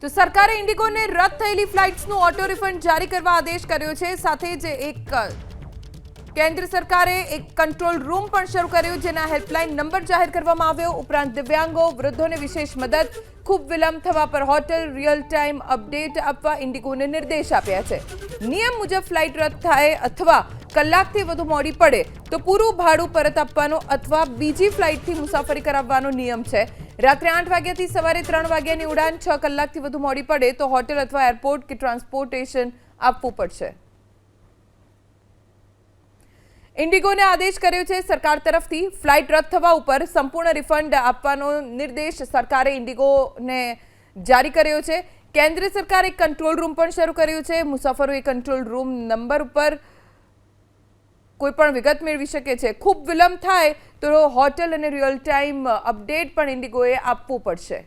તો સરકારે ઇન્ડિગોને રદ થયેલી ફ્લાઇટ્સનું ઓટો રિફંડ જારી કરવા આદેશ કર્યો છે। સાથે જ કેન્દ્ર સરકારે એક કંટ્રોલ રૂમ પણ શરૂ કર્યો, જેના હેલ્પલાઇન નંબર જાહેર કરવામાં આવ્યો। ઉપરાંત દિવ્યાંગો, વૃદ્ધોને વિશેષ મદદ, ખૂબ વિલંબ થવા પર હોટેલ રિયલ ટાઈમ અપડેટ આપવા ઇન્ડિગોને નિર્દેશ આપ્યા છે। નિયમ મુજબ ફ્લાઇટ રદ થાય અથવા કલાકથી વધુ મોડી પડે તો પૂરું ભાડું પરત આપવાનો અથવા બીજી ફ્લાઇટથી મુસાફરી કરાવવાનો નિયમ છે। રાત્રે 8 વાગ્યાથી સવારે 3 વાગ્યાની ઉડાન 6 કલાકથી વધુ મોડી પડે તો હોટેલ અથવા એરપોર્ટ કે ટ્રાન્સપોર્ટેશન આપવું પડશે। ઇન્ડિગોને આદેશ કર્યો છે સરકાર તરફથી। ફ્લાઇટ રદ થવા ઉપર સંપૂર્ણ રિફંડ આપવાનો નિર્દેશ સરકારે ઇન્ડિગોને જારી કર્યો છે। કેન્દ્ર સરકારે એક કંટ્રોલ રૂમ પણ શરૂ કર્યો છે। મુસાફરોએ કંટ્રોલ રૂમ નંબર ઉપર કોઈ પણ વિગત મેળવી શકે છે। ખૂબ વિલંબ થાય તો હોટેલ અને રિયલ ટાઈમ અપડેટ પણ ઇન્ડિગોએ આપવું પડશે।